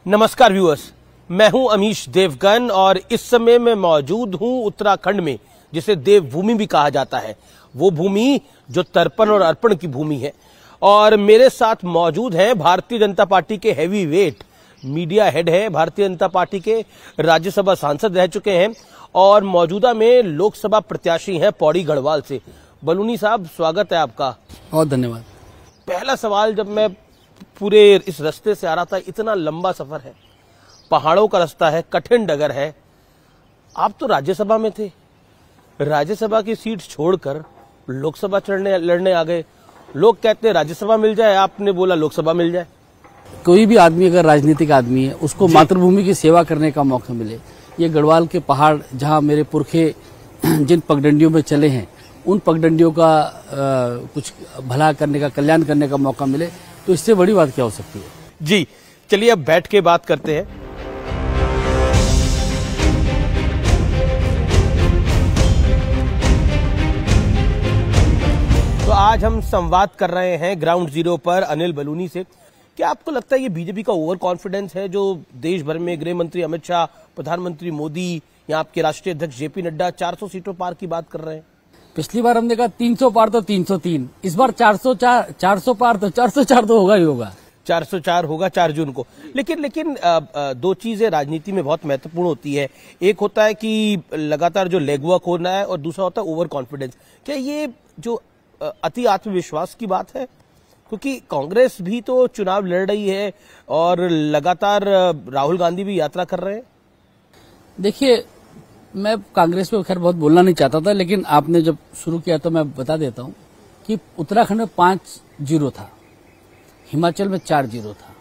नमस्कार व्यूअर्स, मैं हूं अमीश देवगन और इस समय मैं मौजूद हूं उत्तराखंड में, जिसे देवभूमि भी कहा जाता है। वो भूमि जो तर्पण और अर्पण की भूमि है। और मेरे साथ मौजूद हैं भारतीय जनता पार्टी के हैवी वेट मीडिया हेड है, भारतीय जनता पार्टी के राज्यसभा सांसद रह चुके हैं और मौजूदा में लोकसभा प्रत्याशी हैं पौड़ी गढ़वाल से। बलूनी साहब, स्वागत है आपका। बहुत धन्यवाद। पहला सवाल, जब मैं पूरे इस रास्ते से आ रहा था, इतना लंबा सफर है, पहाड़ों का रास्ता है, कठिन डगर है। आप तो राज्यसभा में थे, राज्यसभा की सीट छोड़कर लोकसभा लड़ने आ गए। लोग कहते हैं राज्यसभा मिल जाए, आपने बोला लोकसभा मिल जाए। कोई भी आदमी अगर राजनीतिक आदमी है, उसको मातृभूमि की सेवा करने का मौका मिले। ये गढ़वाल के पहाड़, जहां मेरे पुरखे जिन पगडंडियों में चले हैं, उन पगडंडियों का कुछ भला करने का, कल्याण करने का मौका मिले, तो इससे बड़ी बात क्या हो सकती है। जी चलिए, अब बैठ के बात करते हैं। तो आज हम संवाद कर रहे हैं ग्राउंड जीरो पर अनिल बलूनी से। क्या आपको लगता है ये बीजेपी का ओवर कॉन्फिडेंस है, जो देश भर में गृह मंत्री अमित शाह, प्रधानमंत्री मोदी या आपके राष्ट्रीय अध्यक्ष जेपी नड्डा 400 सीटों पार की बात कर रहे हैं? पिछली बार हमने कहा 300 पार तो 303, इस बार 400 पार तो 404 तो होगा ही होगा। 404 होगा 4 जून को। लेकिन दो चीजें राजनीति में बहुत महत्वपूर्ण होती है। एक होता है कि लगातार जो लेगवर्क होना है और दूसरा होता है ओवर कॉन्फिडेंस। क्या ये जो अति आत्मविश्वास की बात है? क्योंकि कांग्रेस भी तो चुनाव लड़ रही है और लगातार राहुल गांधी भी यात्रा कर रहे हैं। देखिए, मैं कांग्रेस पे खैर बहुत बोलना नहीं चाहता था, लेकिन आपने जब शुरू किया तो मैं बता देता हूं कि उत्तराखंड में 5-0 था, हिमाचल में 4-0 था,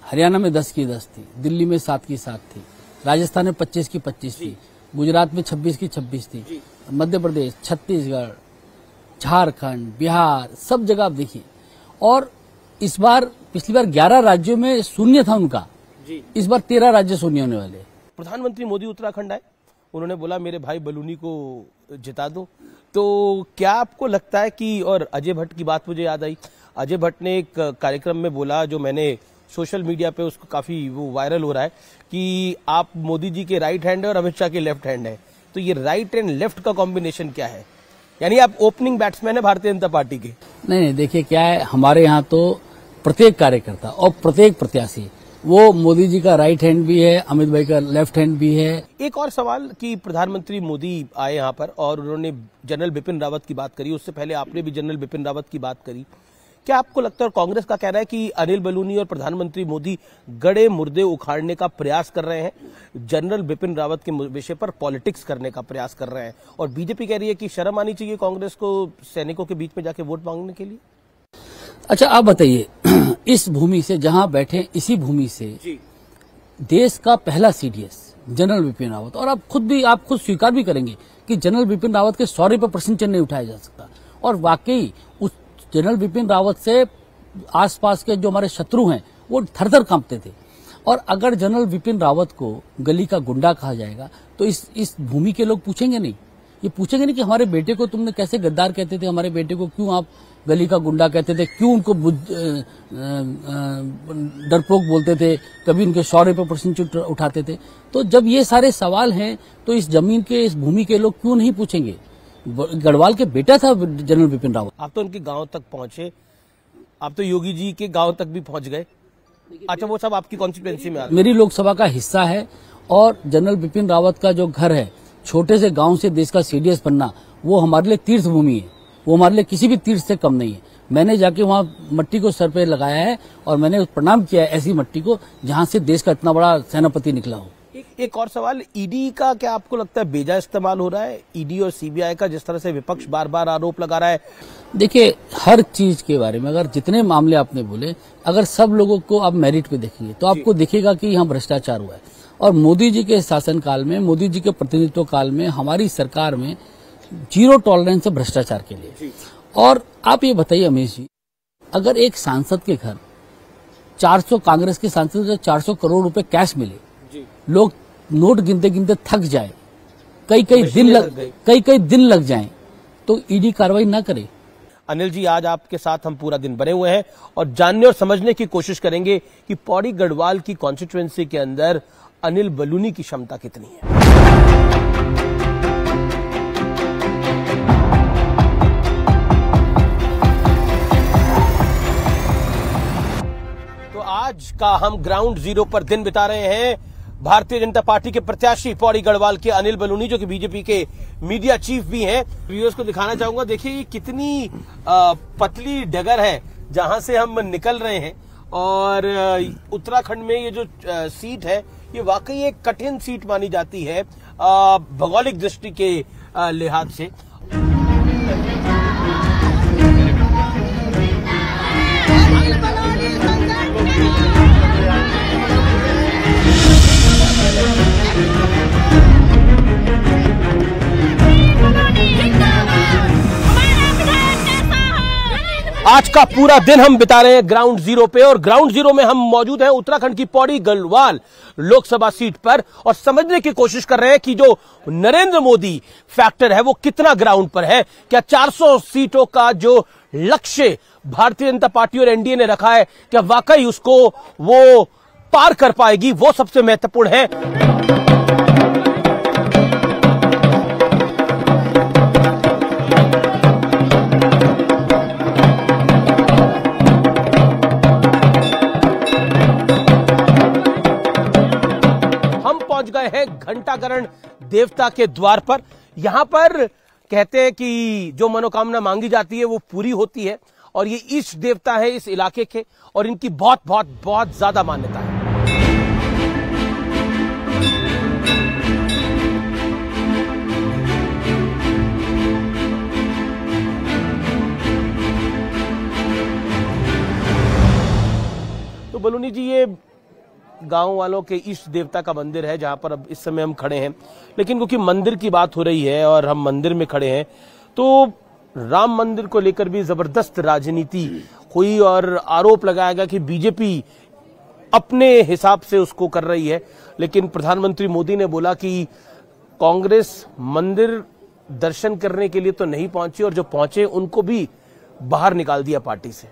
हरियाणा में 10 की 10 थी, दिल्ली में 7 की 7 थी, राजस्थान में 25 की 25 थी, गुजरात में 26 की 26 थी, मध्य प्रदेश, छत्तीसगढ़, झारखंड, बिहार, सब जगह आप देखिए। और इस बार, पिछली बार 11 राज्यों में शून्य था उनका, इस बार 13 राज्य शून्य होने वाले। प्रधानमंत्री मोदी उत्तराखंड आए, उन्होंने बोला मेरे भाई बलूनी को जिता दो। तो क्या आपको लगता है कि, और अजय भट्ट की बात मुझे याद आई, अजय भट्ट ने एक कार्यक्रम में बोला, जो मैंने सोशल मीडिया पे उसको काफी वो वायरल हो रहा है, कि आप मोदी जी के राइट हैंड है और अमित शाह के लेफ्ट हैंड है। तो ये राइट एंड लेफ्ट का कॉम्बिनेशन क्या है? यानी आप ओपनिंग बैट्समैन है भारतीय जनता पार्टी के? नहीं, देखिए क्या है, हमारे यहाँ तो प्रत्येक कार्यकर्ता और प्रत्येक प्रत्याशी वो मोदी जी का राइट हैंड भी है, अमित भाई का लेफ्ट हैंड भी है। एक और सवाल कि प्रधानमंत्री मोदी आए यहाँ पर और उन्होंने जनरल बिपिन रावत की बात करी, उससे पहले आपने भी जनरल बिपिन रावत की बात करी। क्या आपको लगता है, और कांग्रेस का कहना है कि अनिल बलूनी और प्रधानमंत्री मोदी गड़े मुर्दे उखाड़ने का प्रयास कर रहे हैं, जनरल बिपिन रावत के विषय पर पॉलिटिक्स करने का प्रयास कर रहे हैं, और बीजेपी कह रही है कि शर्म आनी चाहिए कांग्रेस को सैनिकों के बीच में जाके वोट मांगने के लिए? अच्छा, आप बताइए, इस भूमि से, जहां बैठे इसी भूमि से देश का पहला सीडीएस जनरल बिपिन रावत, और आप खुद स्वीकार भी करेंगे कि जनरल बिपिन रावत के शौर्य पर प्रश्न चिन्ह नहीं उठाया जा सकता। और वाकई उस जनरल बिपिन रावत से आसपास के जो हमारे शत्रु हैं वो थर-थर कांपते थे। और अगर जनरल बिपिन रावत को गली का गुंडा कहा जाएगा तो इस भूमि के लोग पूछेंगे नहीं, ये पूछेंगे नहीं कि हमारे बेटे को तुमने कैसे गद्दार कहते थे, हमारे बेटे को क्यों आप गली का गुंडा कहते थे, क्यों उनको डरपोक बोलते थे, कभी उनके शौर्य पर प्रश्न उठाते थे। तो जब ये सारे सवाल हैं तो इस जमीन के, इस भूमि के लोग क्यों नहीं पूछेंगे? गढ़वाल के बेटा था जनरल बिपिन रावत। आप तो उनके गांव तक पहुंचे, आप तो योगी जी के गांव तक भी पहुंच गए। अच्छा, वो सब आपकी कॉन्स्टिट्यूएंसी में आता है? मेरी लोकसभा का हिस्सा है। और जनरल बिपिन रावत का जो घर है, छोटे से गांव से देश का सीडीएस बनना, वो हमारे लिए तीर्थ भूमि है, वो हमारे लिए किसी भी तीर्थ से कम नहीं है। मैंने जाके वहां मट्टी को सर पे लगाया है और मैंने प्रणाम किया है ऐसी मट्टी को जहां से देश का इतना बड़ा सेनापति निकला हो। एक और सवाल, ईडी का क्या आपको लगता है बेजा इस्तेमाल हो रहा है? ईडी और सीबीआई का, जिस तरह से विपक्ष बार बार आरोप लगा रहा है। देखिए, हर चीज के बारे में, अगर जितने मामले आपने बोले, अगर सब लोगों को आप मेरिट पे देखेंगे तो आपको दिखेगा कि यहाँ भ्रष्टाचार हुआ है। और मोदी जी के शासनकाल में, मोदी जी के प्रतिनिधित्व काल में, हमारी सरकार में 0 टॉलरेंस है भ्रष्टाचार के लिए। और आप ये बताइए अमीश जी, अगर एक सांसद के घर 400, कांग्रेस के सांसद को 400 करोड़ रुपए कैश मिले, लोग नोट गिनते गिनते थक जाए, कई दिन लग जाएं, तो ईडी कार्रवाई ना करे। अनिल जी, आज आपके साथ हम पूरा दिन बने हुए हैं और जानने और समझने की कोशिश करेंगे कि पौड़ी गढ़वाल की कॉन्स्टिट्यूएंसी के अंदर अनिल बलूनी की क्षमता कितनी है। तो आज का हम ग्राउंड जीरो पर दिन बिता रहे हैं भारतीय जनता पार्टी के प्रत्याशी पौड़ी गढ़वाल के अनिल बलूनी, जो कि बीजेपी के मीडिया चीफ भी हैं। व्यूअर्स को दिखाना चाहूंगा, देखिए ये कितनी पतली डगर है जहां से हम निकल रहे हैं। और उत्तराखंड में ये जो सीट है ये वाकई एक कठिन सीट मानी जाती है भौगोलिक दृष्टि के लिहाज से। आज का पूरा दिन हम बिता रहे हैं ग्राउंड जीरो पे, और ग्राउंड जीरो में हम मौजूद हैं उत्तराखंड की पौड़ी गढ़वाल लोकसभा सीट पर और समझने की कोशिश कर रहे हैं कि जो नरेंद्र मोदी फैक्टर है वो कितना ग्राउंड पर है। क्या 400 सीटों का जो लक्ष्य भारतीय जनता पार्टी और एनडीए ने रखा है, क्या वाकई उसको वो पार कर पाएगी, वो सबसे महत्वपूर्ण है। पहुंच गए हैं घंटाकरण देवता के द्वार पर। यहां पर कहते हैं कि जो मनोकामना मांगी जाती है वो पूरी होती है, और ये ईष्ट देवता है इस इलाके के, और इनकी बहुत बहुत बहुत ज्यादा मान्यता है। तो बलूनी जी, ये गांव वालों के इष्ट देवता का मंदिर है जहां पर अब इस समय हम खड़े हैं, लेकिन क्योंकि मंदिर की बात हो रही है और हम मंदिर में खड़े हैं, तो राम मंदिर को लेकर भी जबरदस्त राजनीति हुई और आरोप लगाया गया कि बीजेपी अपने हिसाब से उसको कर रही है। लेकिन प्रधानमंत्री मोदी ने बोला कि कांग्रेस मंदिर दर्शन करने के लिए तो नहीं पहुंची, और जो पहुंचे उनको भी बाहर निकाल दिया पार्टी से।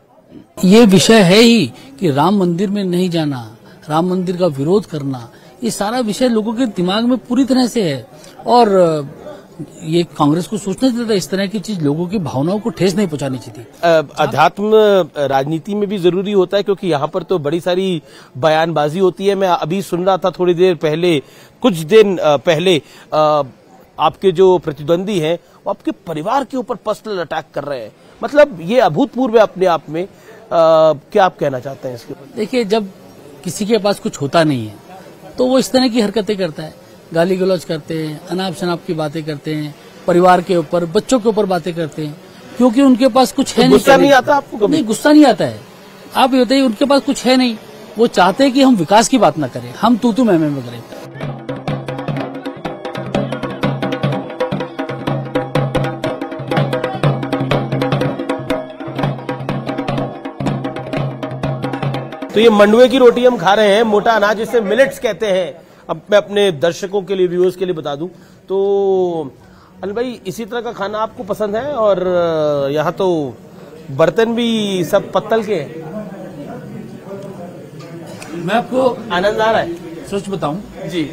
ये विषय है ही कि राम मंदिर में नहीं जाना, राम मंदिर का विरोध करना, ये सारा विषय लोगों के दिमाग में पूरी तरह से है, और ये कांग्रेस को सोचना चाहिए था। इस तरह की चीज लोगों की भावनाओं को ठेस नहीं पहुंचानी चाहिए। अध्यात्म राजनीति में भी जरूरी होता है, क्योंकि यहाँ पर तो बड़ी सारी बयानबाजी होती है। मैं अभी सुन रहा था थोड़ी देर पहले, कुछ दिन पहले, आपके जो प्रतिद्वंदी हैं वो आपके परिवार के ऊपर पर्सनल अटैक कर रहे हैं। मतलब ये अभूतपूर्व है अपने आप में। क्या आप कहना चाहते हैं इसके ऊपर? देखिए, जब किसी के पास कुछ होता नहीं है तो वो इस तरह की हरकतें करता है, गाली गलौज करते हैं, अनाप शनाप की बातें करते हैं, परिवार के ऊपर, बच्चों के ऊपर बातें करते हैं, क्योंकि उनके पास कुछ है नहीं। गुस्सा नहीं आता आपको कभी? नहीं, गुस्सा नहीं आता है। आप ये बताइए, उनके पास कुछ है नहीं, वो चाहते हैं कि हम विकास की बात ना करें, हम तू मैं करें। तो ये मंडुए की रोटी हम खा रहे हैं, मोटा अनाज जिसे मिलेट्स कहते हैं। अब मैं अपने दर्शकों के लिए, व्यूअर्स के लिए बता दूं तो अनिल भाई, इसी तरह का खाना आपको पसंद है? और यहाँ तो बर्तन भी सब पत्तल के हैं। मैं आपको आनंद आ रहा है? सच बताऊं जी,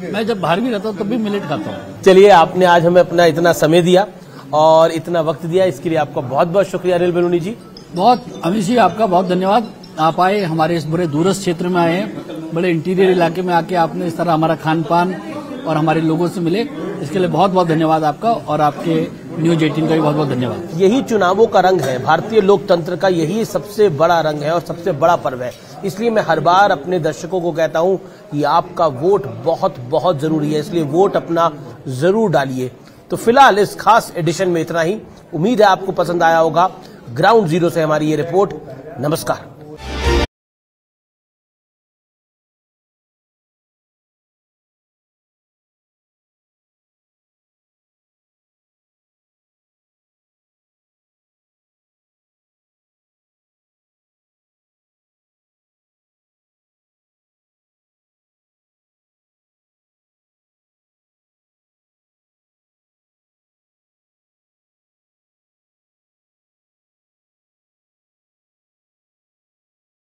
मैं जब बाहर भी रहता हूँ तब भी मिलेट खाता हूँ। चलिए, आपने आज हमें अपना इतना समय दिया और इतना वक्त दिया, इसके लिए आपका बहुत बहुत शुक्रिया अनिल बलूनी जी। बहुत अमित जी, आपका बहुत धन्यवाद। आप आए, हमारे इस बड़े दूरस्थ क्षेत्र में आए हैं, बड़े इंटीरियर इलाके में आके आपने इस तरह हमारा खान पान और हमारे लोगों से मिले, इसके लिए बहुत बहुत धन्यवाद आपका, और आपके न्यूज 18 का भी बहुत बहुत धन्यवाद। यही चुनावों का रंग है, भारतीय लोकतंत्र का यही सबसे बड़ा रंग है और सबसे बड़ा पर्व है। इसलिए मैं हर बार अपने दर्शकों को कहता हूं कि आपका वोट बहुत बहुत जरूरी है, इसलिए वोट अपना जरूर डालिए। तो फिलहाल इस खास एडिशन में इतना ही। उम्मीद है आपको पसंद आया होगा। ग्राउंड जीरो से हमारी ये रिपोर्ट। नमस्कार।